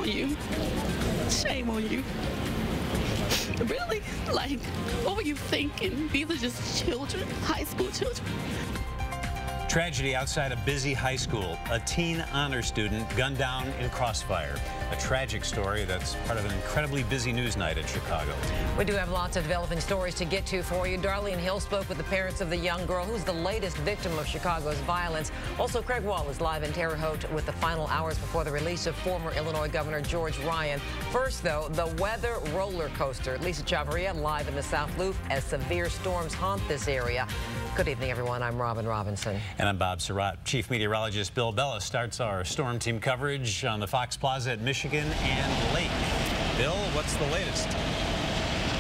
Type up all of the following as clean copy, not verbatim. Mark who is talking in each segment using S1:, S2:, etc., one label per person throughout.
S1: on you. Shame on you. Really? Like, what were you thinking? These are just children, high school children.
S2: Tragedy outside a busy high school. A teen honor student gunned down in crossfire. A tragic story that's part of an incredibly busy news night in Chicago.
S3: We do have lots of developing stories to get to for you. Darlene Hill spoke with the parents of the young girl who's the latest victim of Chicago's violence. Also, Craig Wall is live in Terre Haute with the final hours before the release of former Illinois Governor George Ryan. First, though, the weather roller coaster. Lisa Chavarria live in the South Loop as severe storms haunt this area. Good evening, everyone. I'm Robin Robinson.
S2: And I'm Bob Surratt. Chief Meteorologist Bill Bella starts our storm team coverage on the Fox Plaza at Michigan and Lake. Bill, what's the latest?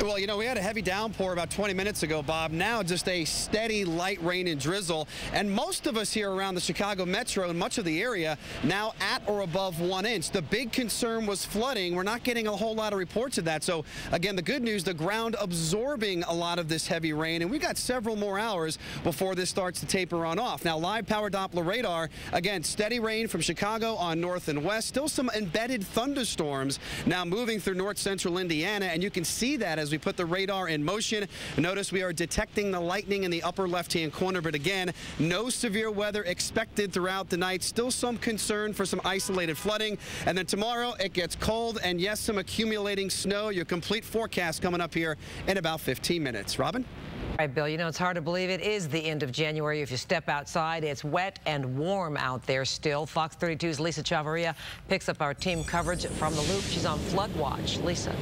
S4: Well, you know, we had a heavy downpour about 20 minutes ago, Bob. Now just a steady light rain and drizzle. And most of us here around the Chicago metro and much of the area now at or above 1 inch. The big concern was flooding. We're not getting a whole lot of reports of that. So, again, the good news, the ground absorbing a lot of this heavy rain. And we've got several more hours before this starts to taper on off. Now, live power Doppler radar, again, steady rain from Chicago on north and west. Still some embedded thunderstorms now moving through north central Indiana. And you can see that as we put the radar in motion. Notice we are detecting the lightning in the upper left-hand corner, but again, no severe weather expected throughout the night. Still some concern for some isolated flooding. And then tomorrow it gets cold and yes, some accumulating snow. Your complete forecast coming up here in about 15 minutes. Robin?
S3: All right, Bill, you know, it's hard to believe it is the end of January. If you step outside, it's wet and warm out there still. Fox 32's Lisa Chavarria picks up our team coverage from the Loop. She's on flood watch. Lisa.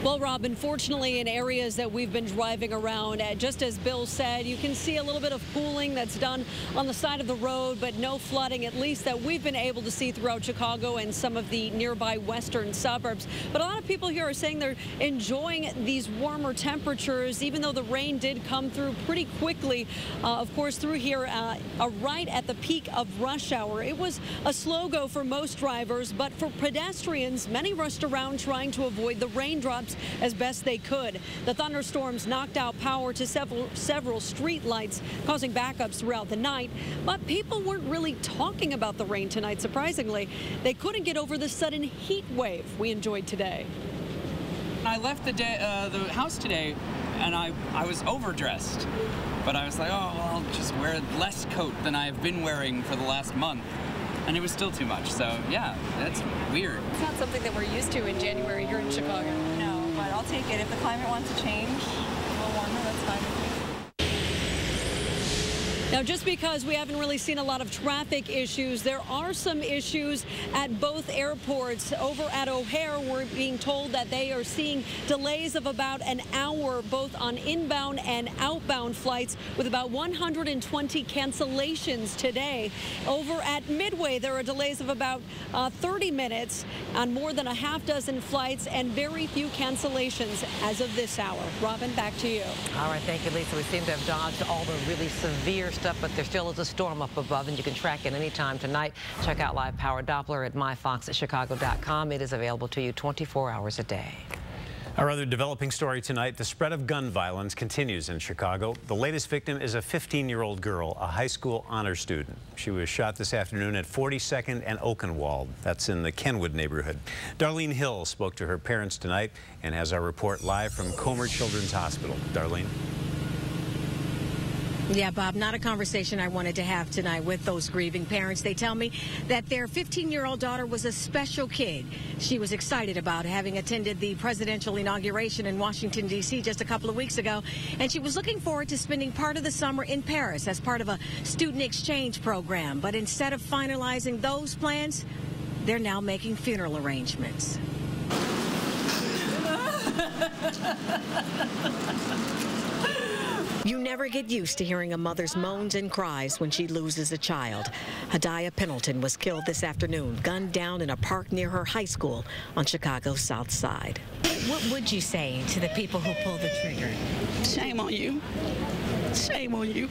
S5: Well, Rob, unfortunately, in areas that we've been driving around, just as Bill said, you can see a little bit of pooling that's done on the side of the road, but no flooding, at least that we've been able to see throughout Chicago and some of the nearby western suburbs. But a lot of people here are saying they're enjoying these warmer temperatures, even though the rain did come through pretty quickly, of course, through here right at the peak of rush hour. It was a slow go for most drivers, but for pedestrians, many rushed around trying to avoid the raindrops as best they could. The thunderstorms knocked out power to several street lights, causing backups throughout the night. But people weren't really talking about the rain tonight, surprisingly. They couldn't get over the sudden heat wave we enjoyed today.
S6: I left the house today and I was overdressed. But I was like, oh, well, I'll just wear less coat than I've been wearing for the last month. And it was still too much. So, yeah, that's weird.
S7: It's not something that we're used to in January here in Chicago. No, but I'll take it. If the climate wants to change a little warmer, that's fine with me.
S5: Now, just because we haven't really seen a lot of traffic issues, there are some issues at both airports. Over at O'Hare, we're being told that they are seeing delays of about an hour, both on inbound and outbound flights, with about 120 cancellations today. Over at Midway, there are delays of about 30 minutes on more than a half dozen flights and very few cancellations as of this hour. Robin, back to you.
S3: All right, thank you, Lisa. We seem to have dodged all the really severe stuff, but there still is a storm up above, and you can track it anytime tonight. Check out Live Power Doppler at myfoxchicago.com. It is available to you 24 hours a day.
S2: Our other developing story tonight, the spread of gun violence continues in Chicago. The latest victim is a 15-year-old girl, a high school honor student. She was shot this afternoon at 42nd and Oakenwald. That's in the Kenwood neighborhood. Darlene Hill spoke to her parents tonight and has our report live from Comer Children's Hospital. Darlene.
S8: Yeah, Bob, not a conversation I wanted to have tonight with those grieving parents. They tell me that their 15-year-old daughter was a special kid. She was excited about having attended the presidential inauguration in Washington, D.C. just a couple of weeks ago, and she was looking forward to spending part of the summer in Paris as part of a student exchange program. But instead of finalizing those plans, they're now making funeral arrangements. You never get used to hearing a mother's moans and cries when she loses a child. Hadaya Pendleton was killed this afternoon, gunned down in a park near her high school on Chicago's South Side.
S9: What would you say to the people who pulled the trigger?
S1: Shame on you. Shame on you.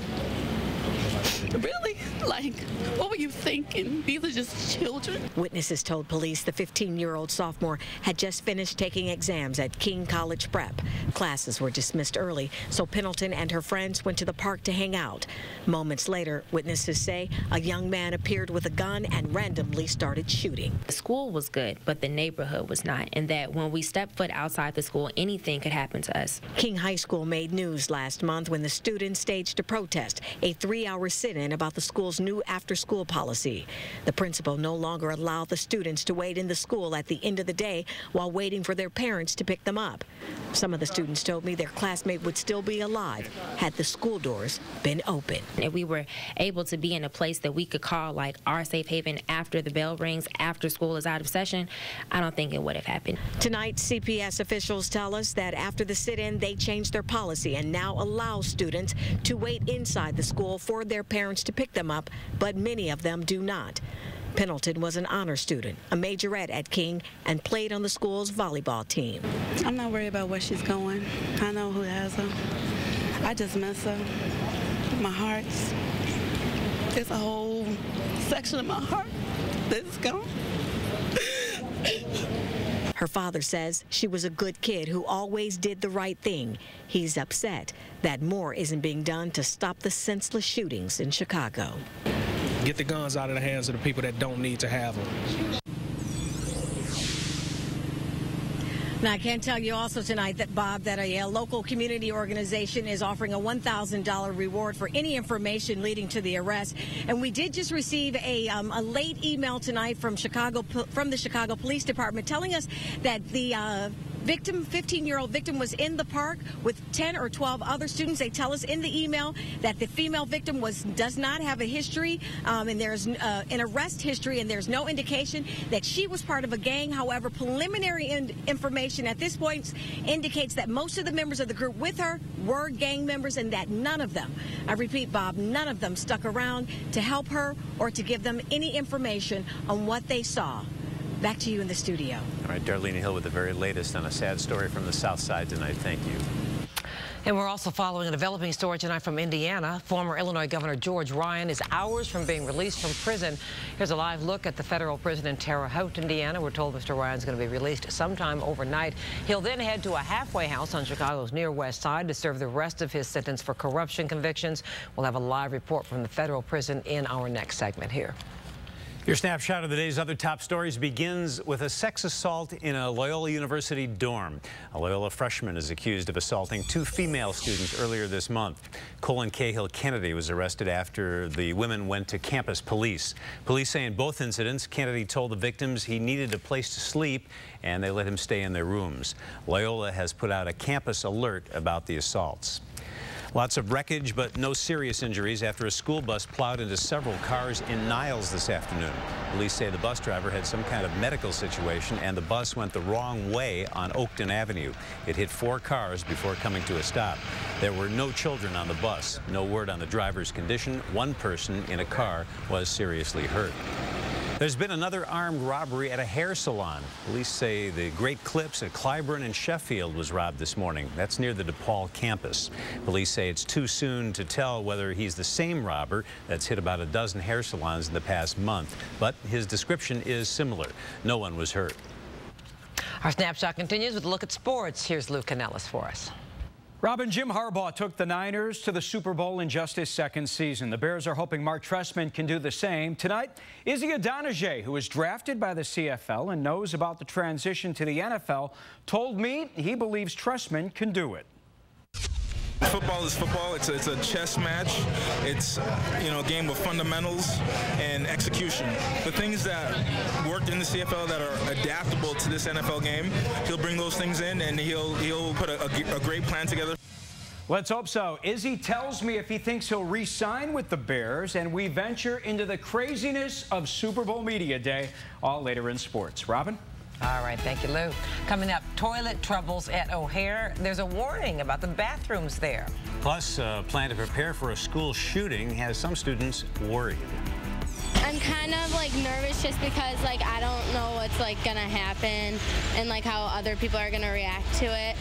S1: Really? Like, what were you thinking? These are just children.
S8: Witnesses told police the 15-year-old sophomore had just finished taking exams at King College Prep. Classes were dismissed early, so Pendleton and her friends went to the park to hang out. Moments later, witnesses say a young man appeared with a gun and randomly started shooting.
S10: The school was good, but the neighborhood was not, and that when we stepped foot outside the school, anything could happen to us.
S8: King High School made news last month when the students staged a protest, a 3-hour sit-in about the school's new after-school policy. The principal no longer allowed the students to wait in the school at the end of the day while waiting for their parents to pick them up. Some of the students told me their classmate would still be alive had the school doors been open.
S10: If we were able to be in a place that we could call like our safe haven after the bell rings, after school is out of session, I don't think it would have happened.
S8: Tonight, CPS officials tell us that after the sit-in, they changed their policy and now allow students to wait inside the school for their parents to pick them up, but many of them do not. Pendleton was an honor student, a majorette at King, and played on the school's volleyball team.
S1: I'm not worried about where she's going. I know who has her. I just miss her. My heart. There's a whole section of my heart that's gone.
S8: Her father says she was a good kid who always did the right thing. He's upset that more isn't being done to stop the senseless shootings in Chicago.
S11: Get the guns out of the hands of the people that don't need to have them.
S8: Now, I can tell you also tonight that, Bob, that a local community organization is offering a $1,000 reward for any information leading to the arrest. And we did just receive a late email tonight from the Chicago Police Department telling us that the victim, 15-year-old victim, was in the park with 10 or 12 other students. They tell us in the email that the female victim does not have a history, and there's an arrest history, and there's no indication that she was part of a gang. However, preliminary information at this point indicates that most of the members of the group with her were gang members, and that none of them, I repeat, Bob, none of them stuck around to help her or to give them any information on what they saw. Back to you in the studio.
S2: All right, Darlene Hill with the very latest on a sad story from the South Side tonight. Thank you.
S3: And we're also following a developing story tonight from Indiana. Former Illinois Governor George Ryan is hours from being released from prison. Here's a live look at the federal prison in Terre Haute, Indiana. We're told Mr. Ryan's going to be released sometime overnight. He'll then head to a halfway house on Chicago's near west side to serve the rest of his sentence for corruption convictions. We'll have a live report from the federal prison in our next segment here.
S2: Your snapshot of the day's other top stories begins with a sex assault in a Loyola University dorm. A Loyola freshman is accused of assaulting 2 female students earlier this month. Colin Cahill Kennedy was arrested after the women went to campus police. Police say in both incidents, Kennedy told the victims he needed a place to sleep and they let him stay in their rooms. Loyola has put out a campus alert about the assaults. Lots of wreckage, but no serious injuries after a school bus plowed into several cars in Niles this afternoon. Police say the bus driver had some kind of medical situation and the bus went the wrong way on Oakton Avenue. It hit 4 cars before coming to a stop. There were no children on the bus. No word on the driver's condition. 1 person in a car was seriously hurt. There's been another armed robbery at a hair salon. Police say the Great Clips at Clyburn and Sheffield was robbed this morning. That's near the DePaul campus. Police say it's too soon to tell whether he's the same robber that's hit about a dozen hair salons in the past month, but his description is similar. No one was hurt.
S3: Our snapshot continues with a look at sports. Here's Lou Canellis for us.
S12: Robin, Jim Harbaugh took the Niners to the Super Bowl in just his 2nd season. The Bears are hoping Mark Trestman can do the same. Tonight, Izzy Adonijay, who was drafted by the CFL and knows about the transition to the NFL, told me he believes Trestman can do it.
S13: Football is football. It's a chess match. It's a game of fundamentals and execution. The things that worked in the CFL that are adaptable to this NFL game, he'll bring those things in and he'll put a great plan together.
S12: Let's hope so. Izzy tells me if he thinks he'll re-sign with the Bears, and we venture into the craziness of Super Bowl Media Day, all later in sports. Robin?
S3: All right, thank you, Lou. Coming up, toilet troubles at O'Hare. There's a warning about the bathrooms there.
S2: Plus, a plan to prepare for a school shooting has some students worried.
S14: I'm kind of nervous just because I don't know what's gonna happen and how other people are gonna react to it.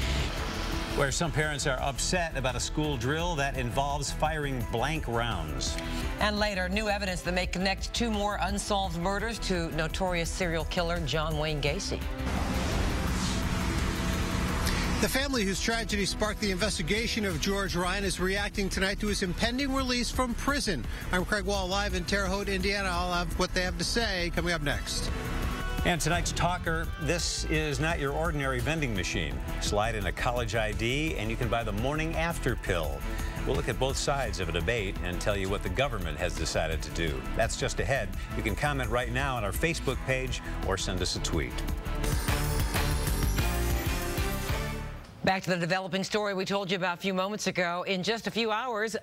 S2: Where some parents are upset about a school drill that involves firing blank rounds.
S3: And later, new evidence that may connect 2 more unsolved murders to notorious serial killer John Wayne Gacy.
S15: The family whose tragedy sparked the investigation of George Ryan is reacting tonight to his impending release from prison. I'm Craig Wall, live in Terre Haute, Indiana. I'll have what they have to say coming up next.
S2: And tonight's talker, this is not your ordinary vending machine. Slide in a college ID and you can buy the morning after pill. We'll look at both sides of a debate and tell you what the government has decided to do. That's just ahead. You can comment right now on our Facebook page or send us a tweet.
S3: Back to the developing story we told you about a few moments ago. In just a few hours,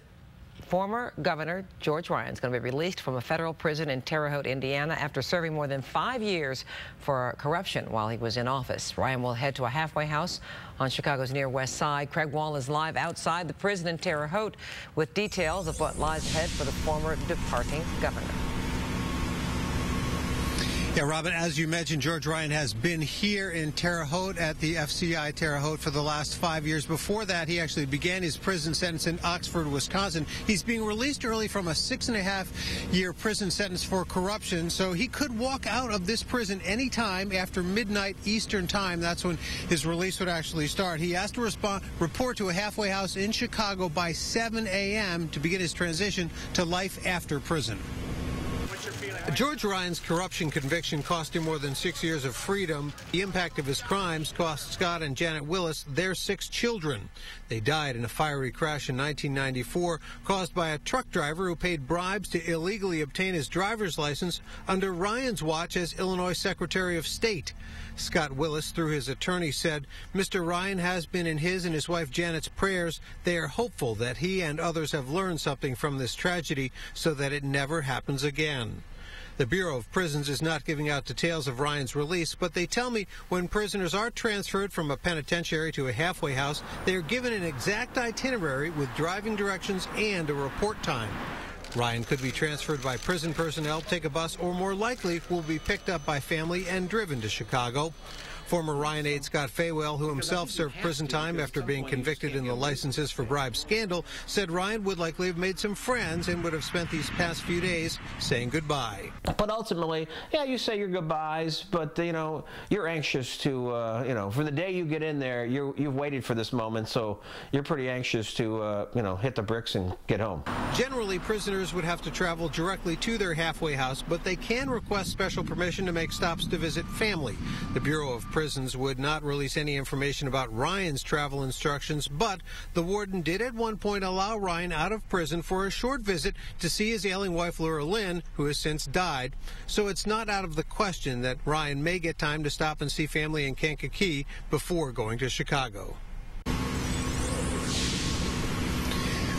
S3: former Governor George Ryan is going to be released from a federal prison in Terre Haute, Indiana, after serving more than 5 years for corruption while he was in office. Ryan will head to a halfway house on Chicago's near west side. Craig Wall is live outside the prison in Terre Haute with details of what lies ahead for the former departing governor.
S15: Yeah, Robin, as you mentioned, George Ryan has been here in Terre Haute at the FCI Terre Haute for the last 5 years. Before that, he actually began his prison sentence in Oxford, Wisconsin. He's being released early from a 6.5-year prison sentence for corruption, so he could walk out of this prison anytime after midnight Eastern time. That's when his release would actually start. He has to report to a halfway house in Chicago by 7 a.m. to begin his transition to life after prison. George Ryan's corruption conviction cost him more than 6 years of freedom. The impact of his crimes cost Scott and Janet Willis their 6 children. They died in a fiery crash in 1994 caused by a truck driver who paid bribes to illegally obtain his driver's license under Ryan's watch as Illinois Secretary of State. Scott Willis, through his attorney, said Mr. Ryan has been in his and his wife Janet's prayers. They are hopeful that he and others have learned something from this tragedy so that it never happens again. The Bureau of Prisons is not giving out details of Ryan's release, but they tell me when prisoners are transferred from a penitentiary to a halfway house, they are given an exact itinerary with driving directions and a report time. Ryan could be transferred by prison personnel, take a bus, or more likely will be picked up by family and driven to Chicago. Former Ryan aide Scott Faywell, who himself served prison time after being convicted in the licenses for bribe scandal, said Ryan would likely have made some friends and would have spent these past few days saying goodbye.
S16: But ultimately, yeah, you say your goodbyes, but, you know, you're anxious to, you know, from the day you get in there, you've waited for this moment, so you're pretty anxious to, you know, hit the bricks and get home.
S15: Generally, prisoners would have to travel directly to their halfway house, but they can request special permission to make stops to visit family. The Bureau of Prisons would not release any information about Ryan's travel instructions, but the warden did at one point allow Ryan out of prison for a short visit to see his ailing wife Laura Lynn, who has since died. So it's not out of the question that Ryan may get time to stop and see family in Kankakee before going to Chicago.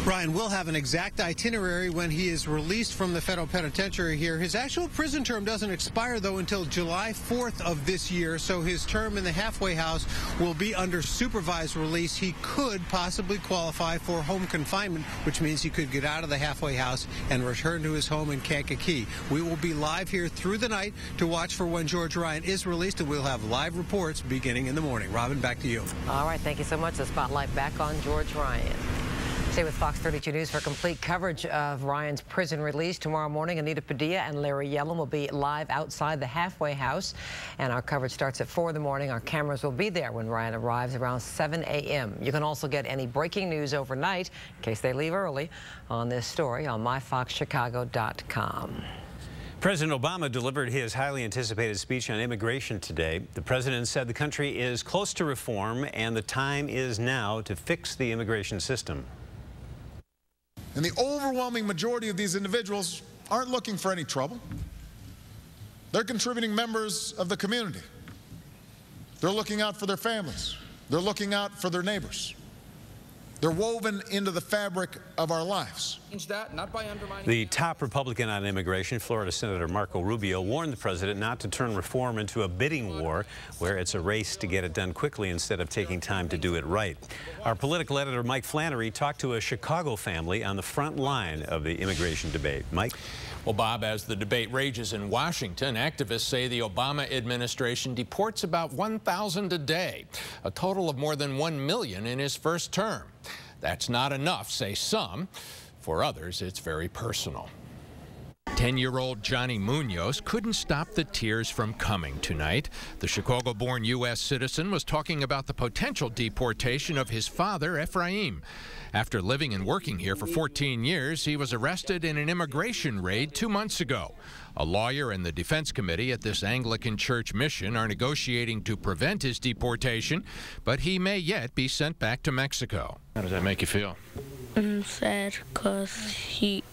S15: Ryan will have an exact itinerary when he is released from the federal penitentiary here. His actual prison term doesn't expire, though, until July 4th of this year, so his term in the halfway house will be under supervised release. He could possibly qualify for home confinement, which means he could get out of the halfway house and return to his home in Kankakee. We will be live here through the night to watch for when George Ryan is released, and we'll have live reports beginning in the morning. Robin, back to you.
S3: All right, thank you so much. The spotlight back on George Ryan. Stay with Fox 32 News for complete coverage of Ryan's prison release. Tomorrow morning, Anita Padilla and Larry Yellen will be live outside the halfway house, and our coverage starts at 4 in the morning. Our cameras will be there when Ryan arrives around 7 a.m. You can also get any breaking news overnight, in case they leave early, on this story on myfoxchicago.com.
S2: President Obama delivered his highly anticipated speech on immigration today. The president said the country is close to reform and the time is now to fix the immigration system.
S17: And the overwhelming majority of these individuals aren't looking for any trouble. They're contributing members of the community. They're looking out for their families. They're looking out for their neighbors. They're woven into the fabric of our lives.
S2: The top Republican on immigration, Florida Senator Marco Rubio, warned the president not to turn reform into a bidding war where it's a race to get it done quickly instead of taking time to do it right. Our political editor Mike Flannery talked to a Chicago family on the front line of the immigration debate. Mike?
S18: Well, Bob, as the debate rages in Washington, activists say the Obama administration deports about 1,000 a day, a total of more than 1 million in his first term. That's not enough, say some. For others, it's very personal. 10-year-old Johnny Munoz couldn't stop the tears from coming tonight. The Chicago-born U.S. citizen was talking about the potential deportation of his father, Ephraim. After living and working here for 14 years, he was arrested in an immigration raid 2 months ago. A lawyer and the defense committee at this Anglican church mission are negotiating to prevent his deportation, but he may yet be sent back to Mexico. How does that make you feel?
S19: I'm sad because he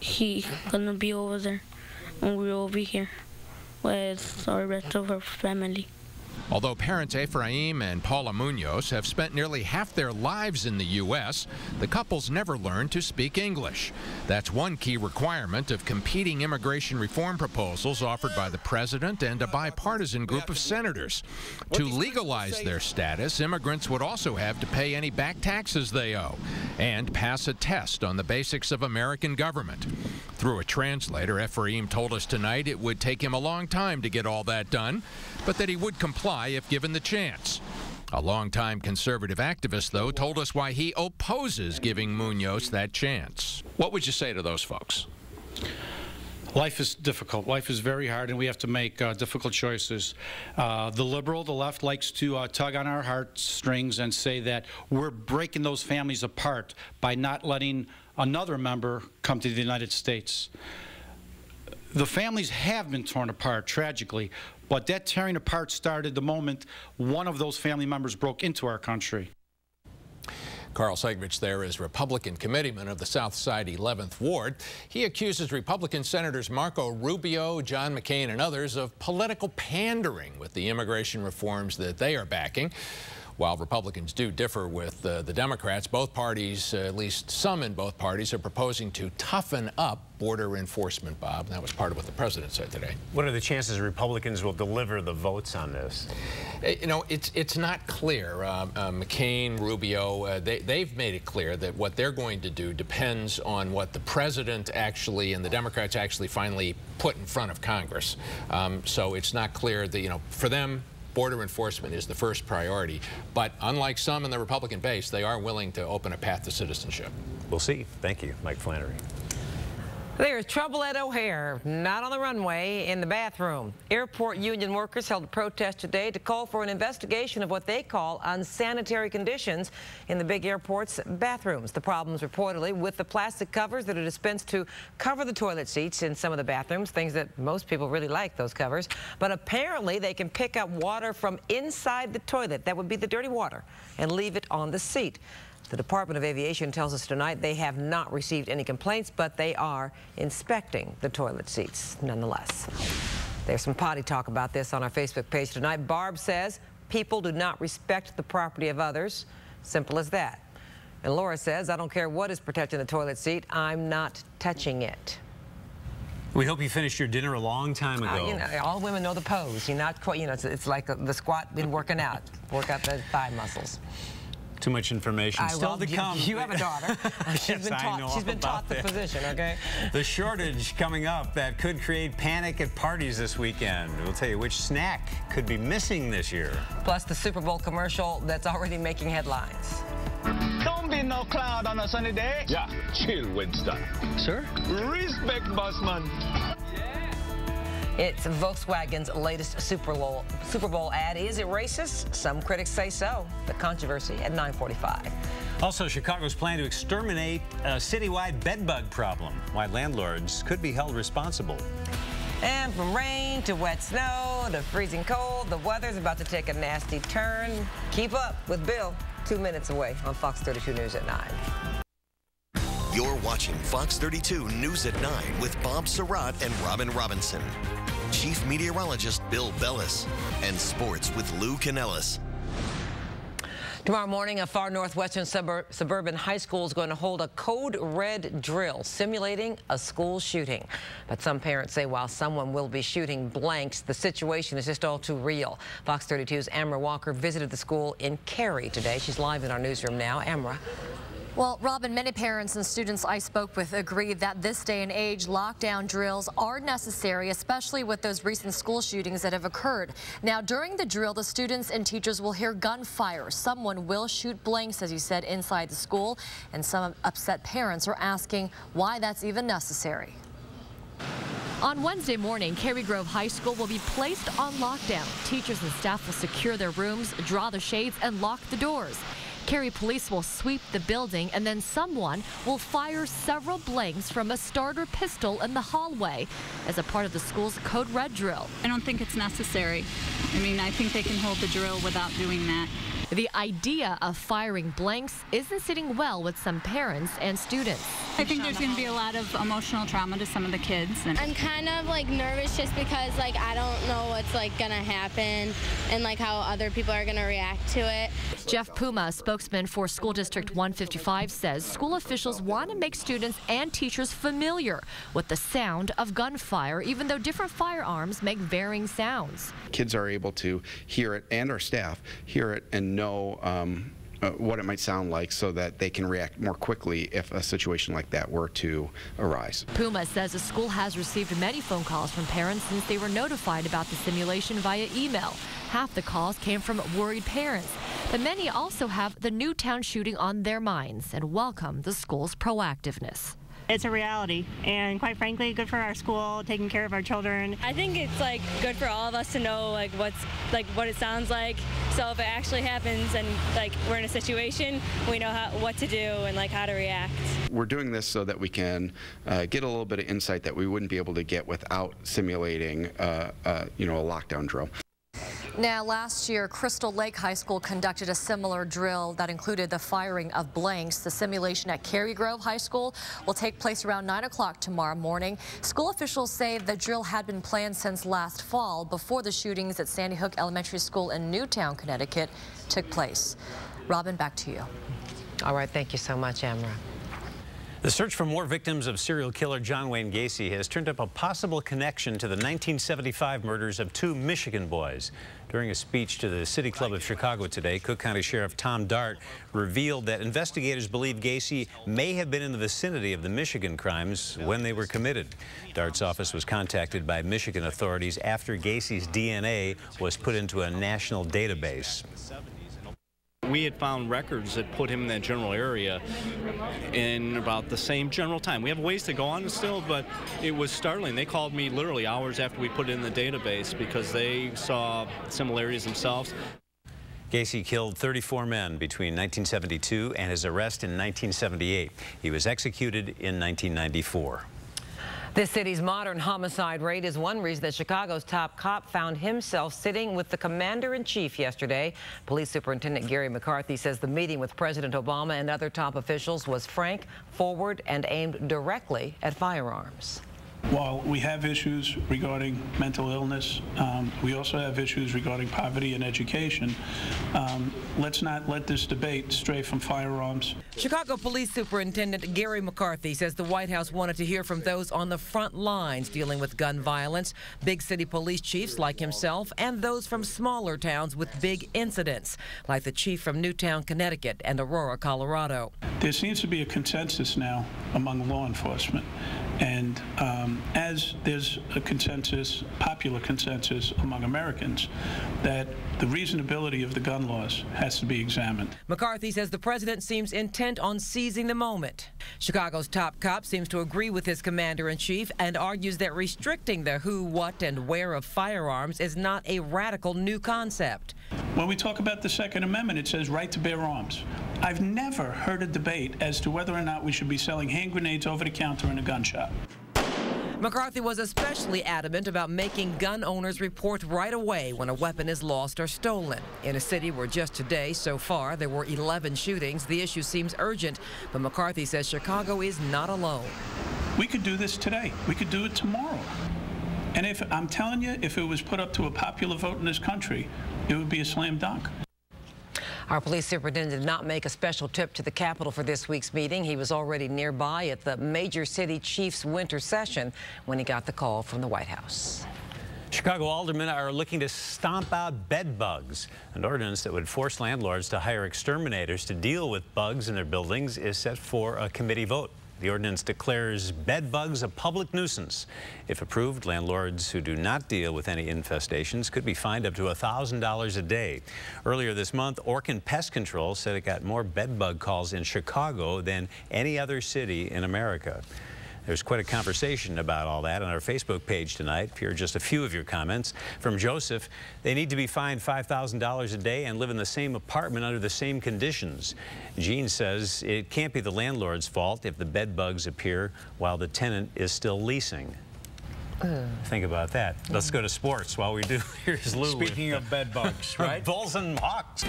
S19: gonna be over there and we will be here with our rest of our family.
S18: Although parents Ephraim and Paula Munoz have spent nearly half their lives in the U.S., the couples never learned to speak English. That's one key requirement of competing immigration reform proposals offered by the president and a bipartisan group of senators. To legalize their status, immigrants would also have to pay any back taxes they owe and pass a test on the basics of American government. Through a translator, Ephraim told us tonight it would take him a long time to get all that done, but that he would comply if given the chance. A longtime conservative activist, though, told us why he opposes giving Munoz that chance. What would you say to those folks?
S20: Life is difficult. Life is very hard, and we have to make difficult choices. The left likes to tug on our heartstrings and say that we're breaking those families apart by not letting another member come to the United States. The families have been torn apart, tragically, but that tearing apart started the moment one of those family members broke into our country.
S18: Carl Segovich there is Republican committeeman of the South Side 11th Ward. He accuses Republican Senators Marco Rubio, John McCain, and others of political pandering with the immigration reforms that they are backing. While Republicans do differ with the Democrats, both parties, at least some in both parties, are proposing to toughen up border enforcement, Bob. That was part of what the president said today.
S2: What are the chances Republicans will deliver the votes on this?
S18: You know, it's not clear. McCain, Rubio, they've made it clear that what they're going to do depends on what the president actually and the Democrats actually finally put in front of Congress. So it's not clear that, you know, for them, border enforcement is the first priority. But unlike some in the Republican base, they are willing to open a path to citizenship.
S2: We'll see. Thank you, Mike Flannery.
S3: There's trouble at O'Hare, not on the runway, in the bathroom. Airport union workers held a protest today to call for an investigation of what they call unsanitary conditions in the big airport's bathrooms. The problems reportedly with the plastic covers that are dispensed to cover the toilet seats in some of the bathrooms, things that most people really like, those covers. But apparently they can pick up water from inside the toilet, that would be the dirty water, and leave it on the seat. The Department of Aviation tells us tonight they have not received any complaints, but they are inspecting the toilet seats nonetheless. There's some potty talk about this on our Facebook page tonight. Barb says people do not respect the property of others. Simple as that. And Laura says, I don't care what is protecting the toilet seat, I'm not touching it.
S2: We hope you finished your dinner a long time ago.
S3: You know, all women know the pose. You're not quite, you know, it's like the squat been working out. Work out the thigh muscles.
S2: Too much information still to come.
S3: You have a daughter. She's been taught the position, okay?
S2: The shortage coming up that could create panic at parties this weekend. We'll tell you which snack could be missing this year.
S3: Plus the Super Bowl commercial that's already making headlines.
S21: Don't be no cloud on a sunny day.
S22: Yeah, chill, Winston.
S21: Sir?
S22: Respect, bossman.
S3: It's Volkswagen's latest Super Bowl ad. Is it racist? Some critics say so. The controversy at 9:45.
S2: Also, Chicago's plan to exterminate a citywide bedbug problem. Why landlords could be held responsible.
S3: And from rain to wet snow to freezing cold, the weather's about to take a nasty turn. Keep up with Bill 2 minutes away on Fox 32 News at 9.
S23: You're watching Fox 32 News at 9 with Bob Surratt and Robin Robinson. Chief Meteorologist Bill Bellis, and sports with Lou Canellis.
S3: Tomorrow morning, a far northwestern suburban high school is going to hold a code red drill simulating a school shooting. But some parents say while someone will be shooting blanks, the situation is just all too real. Fox 32's Amra Walker visited the school in Cary today. She's live in our newsroom now. Amra.
S4: Well, Robin, many parents and students I spoke with agree that this day and age, lockdown drills are necessary, especially with those recent school shootings that have occurred. Now, during the drill, the students and teachers will hear gunfire. Someone will shoot blanks, as you said, inside the school, and some upset parents are asking why that's even necessary. On Wednesday morning, Cary Grove High School will be placed on lockdown. Teachers and staff will secure their rooms, draw the shades, and lock the doors. Cary police will sweep the building, and then someone will fire several blanks from a starter pistol in the hallway as a part of the school's Code Red drill.
S6: I don't think it's necessary. I mean, I think they can hold the drill without doing that.
S4: The idea of firing blanks isn't sitting well with some parents and students.
S6: I think there's going to be a lot of emotional trauma to some of the kids. And
S14: I'm kind of nervous just because I don't know what's going to happen and how other people are going to react to it.
S4: Jeff Puma, a spokesman for School District 155, says school officials want to make students and teachers familiar with the sound of gunfire, even though different firearms make varying sounds.
S7: Kids are able to hear it, and our staff hear it and know what it might sound like so that they can react more quickly if a situation like that were to arise.
S4: Puma says the school has received many phone calls from parents since they were notified about the simulation via email. Half the calls came from worried parents, but many also have the Newtown shooting on their minds and welcome the school's proactiveness.
S24: It's a reality, and quite frankly, good for our school, taking care of our children.
S25: I think it's good for all of us to know what it sounds like. So if it actually happens and we're in a situation, we know what to do and how to react.
S7: We're doing this so that we can get a little bit of insight that we wouldn't be able to get without simulating a lockdown drill.
S4: Now, last year, Crystal Lake High School conducted a similar drill that included the firing of blanks. The simulation at Cary Grove High School will take place around 9 o'clock tomorrow morning. School officials say the drill had been planned since last fall, before the shootings at Sandy Hook Elementary School in Newtown, Connecticut took place. Robin, back to you.
S3: All right, thank you so much, Amra.
S2: The search for more victims of serial killer John Wayne Gacy has turned up a possible connection to the 1975 murders of 2 Michigan boys. During a speech to the City Club of Chicago today, Cook County Sheriff Tom Dart revealed that investigators believe Gacy may have been in the vicinity of the Michigan crimes when they were committed. Dart's office was contacted by Michigan authorities after Gacy's DNA was put into a national database.
S26: We had found records that put him in that general area in about the same general time. We have ways to go on still, but it was startling. They called me literally hours after we put it in the database because they saw similarities themselves.
S2: Gacy killed 34 men between 1972 and his arrest in 1978. He was executed in 1994.
S3: This city's modern homicide rate is one reason that Chicago's top cop found himself sitting with the commander-in-chief yesterday. Police Superintendent Gary McCarthy says the meeting with President Obama and other top officials was frank, forward, and aimed directly at firearms.
S27: While we have issues regarding mental illness, we also have issues regarding poverty and education. Let's not let this debate stray from firearms.
S3: Chicago Police Superintendent Gary McCarthy says the White House wanted to hear from those on the front lines dealing with gun violence, big city police chiefs like himself, and those from smaller towns with big incidents, like the chief from Newtown, Connecticut, and Aurora, Colorado.
S27: There seems to be a consensus now among law enforcement. And as there's a consensus, popular consensus among Americans, that the reasonability of the gun laws has to be examined.
S3: McCarthy says the president seems intent on seizing the moment. Chicago's top cop seems to agree with his commander-in-chief and argues that restricting the who, what, and where of firearms is not a radical new concept.
S27: When we talk about the Second Amendment, it says right to bear arms. I've never heard a debate as to whether or not we should be selling hand grenades over the counter in a gun shop.
S3: McCarthy was especially adamant about making gun owners report right away when a weapon is lost or stolen. In a city where just today, so far, there were 11 shootings, the issue seems urgent, but McCarthy says Chicago is not alone.
S27: We could do this today. We could do it tomorrow. And if I'm telling you, if it was put up to a popular vote in this country, it would be a slam dunk.
S3: Our police superintendent did not make a special trip to the Capitol for this week's meeting. He was already nearby at the major city chiefs winter session when he got the call from the White House.
S2: Chicago aldermen are looking to stomp out bed bugs. An ordinance that would force landlords to hire exterminators to deal with bugs in their buildings is set for a committee vote. The ordinance declares bed bugs a public nuisance. If approved, landlords who do not deal with any infestations could be fined up to $1,000 a day. Earlier this month, Orkin Pest Control said it got more bed bug calls in Chicago than any other city in America. There's quite a conversation about all that on our Facebook page tonight. Here are just a few of your comments. From Joseph, they need to be fined $5,000 a day and live in the same apartment under the same conditions. Jean says it can't be the landlord's fault if the bed bugs appear while the tenant is still leasing. Think about that. Let's go to sports while we do. Here's Lou.
S12: Speaking of bed bugs, right?
S2: Bulls and Hawks.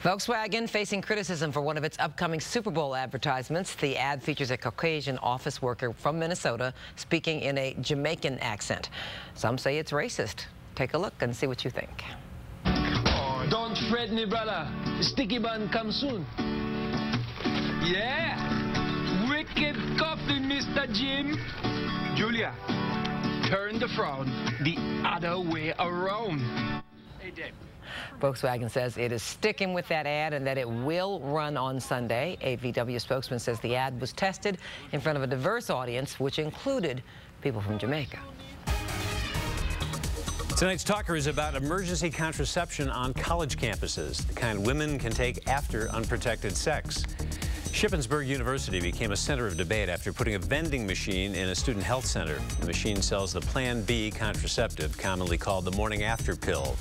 S3: Volkswagen facing criticism for one of its upcoming Super Bowl advertisements. The ad features a Caucasian office worker from Minnesota speaking in a Jamaican accent. Some say it's racist. Take a look and see what you think.
S22: Oh, don't fret me, brother. Sticky bun come soon. Yeah. Wicked coffee, Mr. Jim. Julia, turn the frown the other way around. Hey, Dave.
S3: Volkswagen says it is sticking with that ad and that it will run on Sunday. A VW spokesman says the ad was tested in front of a diverse audience, which included people from Jamaica.
S2: Tonight's talker is about emergency contraception on college campuses, the kind women can take after unprotected sex. Shippensburg University became a center of debate after putting a vending machine in a student health center. The machine sells the Plan B contraceptive, commonly called the morning after pill.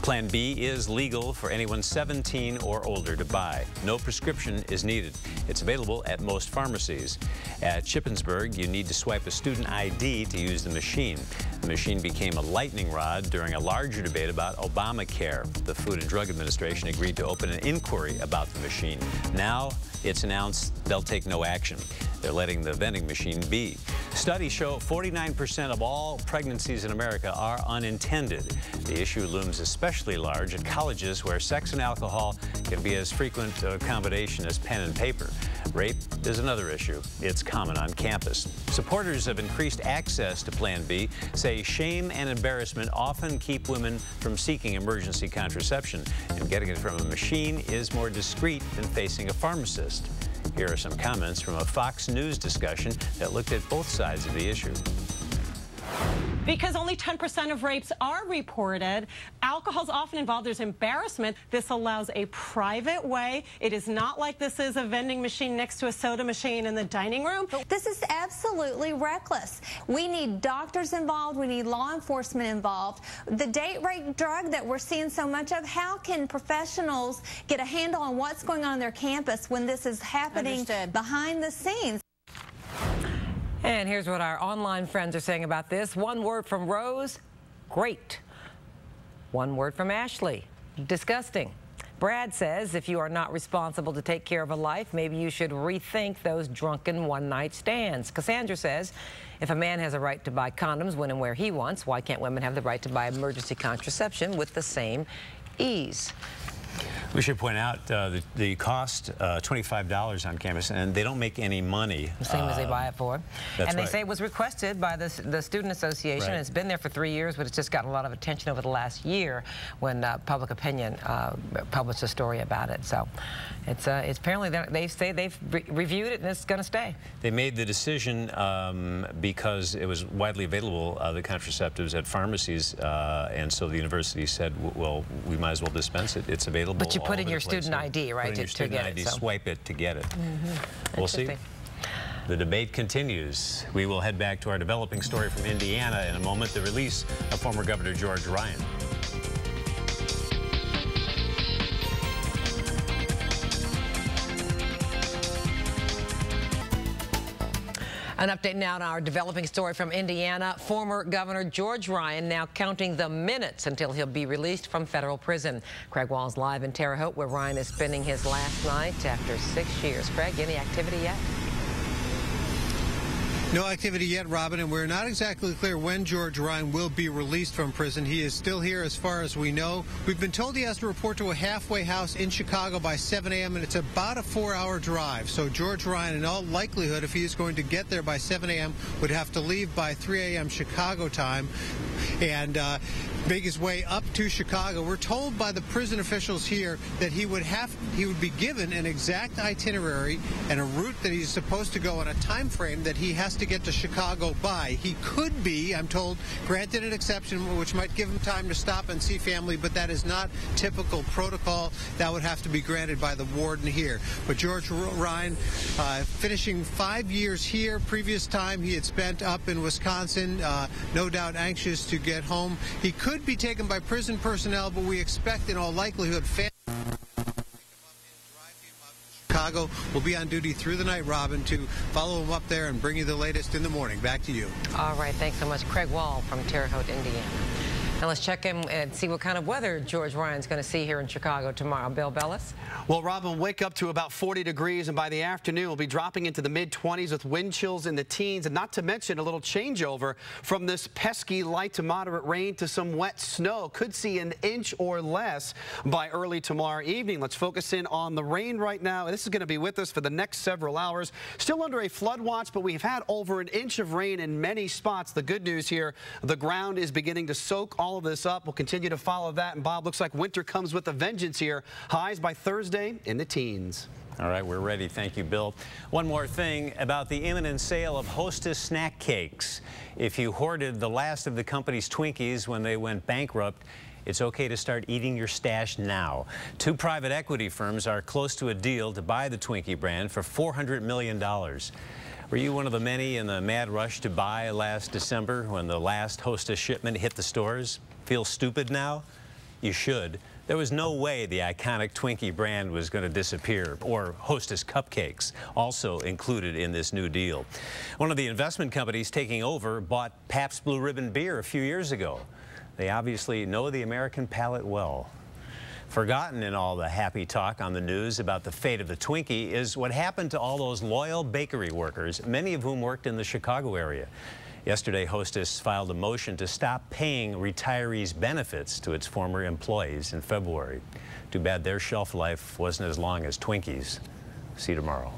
S2: Plan B is legal for anyone 17 or older to buy. No prescription is needed. It's available at most pharmacies. At Shippensburg, you need to swipe a student ID to use the machine. The machine became a lightning rod during a larger debate about Obamacare. The Food and Drug Administration agreed to open an inquiry about the machine. Now, it's announced they'll take no action. They're letting the vending machine be. Studies show 49% of all pregnancies in America are unintended. The issue looms especially large at colleges where sex and alcohol can be as frequent a combination as pen and paper. Rape is another issue. It's common on campus. Supporters of increased access to Plan B say shame and embarrassment often keep women from seeking emergency contraception, and getting it from a machine is more discreet than facing a pharmacist. Here are some comments from a Fox News discussion that looked at both sides of the issue.
S1: Because only 10% of rapes are reported, alcohol's often involved. There's embarrassment. This allows a private way. It is not like this is a vending machine next to a soda machine in the dining room.
S5: This is absolutely reckless. We need doctors involved. We need law enforcement involved. The date rape drug that we're seeing so much of, how can professionals get a handle on what's going on their campus when this is happening behind the scenes?
S3: And here's what our online friends are saying about this. One word from Rose, great. One word from Ashley, disgusting. Brad says if you are not responsible to take care of a life, maybe you should rethink those drunken one-night stands. Cassandra says if a man has a right to buy condoms when and where he wants, why can't women have the right to buy emergency contraception with the same ease?
S2: We should point out the cost, $25 on campus, and they don't make any money.
S3: The same as they buy it for.
S2: That's
S3: and they say it was requested by the Student Association.
S2: Right.
S3: It's been there for 3 years, but it's just gotten a lot of attention over the last year when Public Opinion published a story about it. So it's apparently they say they've reviewed it and it's going to stay. They
S2: made the decision because it was widely available, the contraceptives at pharmacies, and so the university said, well, we might as well dispense it. It's available.
S3: But you put in your student ID, right,
S2: put in your student
S3: to get
S2: ID,
S3: it. So.
S2: Swipe it to get it. We'll see.
S3: Interesting.
S2: The debate continues. We will head back to our developing story from Indiana in a moment, the release of former Governor George Ryan.
S3: An update now on our developing story from Indiana. Former Governor George Ryan now counting the minutes until he'll be released from federal prison. Craig Wall's live in Terre Haute, where Ryan is spending his last night after 6 years. Craig, any activity yet?
S8: No activity yet, Robin, and we're not exactly clear when George Ryan will be released from prison. He is still here as far as we know. We've been told he has to report to a halfway house in Chicago by 7 a.m., and it's about a 4-hour drive. So George Ryan, in all likelihood, if he is going to get there by 7 a.m., would have to leave by 3 a.m. Chicago time and make his way up to Chicago. We're told by the prison officials here that he would be given an exact itinerary and a route that he's supposed to go on, a time frame that he has to get to Chicago by. He could be, I'm told, granted an exception which might give him time to stop and see family, but that is not typical protocol. That would have to be granted by the warden here. But George Ryan finishing 5 years here. Previous time he had spent up in Wisconsin, no doubt anxious to get home. He could be taken by prison personnel, but we expect in all likelihood Chicago will be on duty through the night, Robin, to follow him up there and bring you the latest in the morning. Back to you.
S3: All right, thanks so much. Craig Wall from Terre Haute, Indiana. Now let's check in and see what kind of weather George Ryan's going to see here in Chicago tomorrow. Bill Bellis?
S9: Well, Robin, wake up to about 40 degrees, and by the afternoon, we'll be dropping into the mid-20s with wind chills in the teens, and not to mention a little changeover from this pesky light to moderate rain to some wet snow. Could see an inch or less by early tomorrow evening. Let's focus in on the rain right now. This is going to be with us for the next several hours. Still under a flood watch, but we've had over an inch of rain in many spots. The good news here, the ground is beginning to soak all of this up. We'll continue to follow that, and Bob, looks like winter comes with a vengeance here. Highs by Thursday in the teens.
S2: All right, we're ready. Thank you, Bill. One more thing about the imminent sale of Hostess snack cakes. If you hoarded the last of the company's Twinkies when they went bankrupt, it's okay to start eating your stash now. 2 private equity firms are close to a deal to buy the Twinkie brand for $400 million. Were you one of the many in the mad rush to buy last December when the last Hostess shipment hit the stores? Feel stupid now? You should. There was no way the iconic Twinkie brand was going to disappear, or Hostess cupcakes, also included in this new deal. One of the investment companies taking over bought Pabst Blue Ribbon beer a few years ago. They obviously know the American palate well. Forgotten in all the happy talk on the news about the fate of the Twinkie is what happened to all those loyal bakery workers, many of whom worked in the Chicago area. Yesterday, Hostess filed a motion to stop paying retirees' benefits to its former employees in February. Too bad their shelf life wasn't as long as Twinkies. See you tomorrow.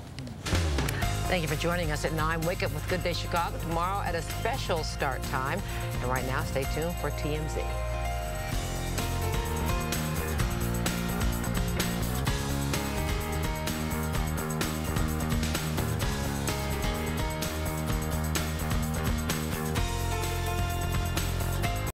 S3: Thank you for joining us at 9. Wake up with Good Day Chicago tomorrow at a special start time. And right now, stay tuned for TMZ.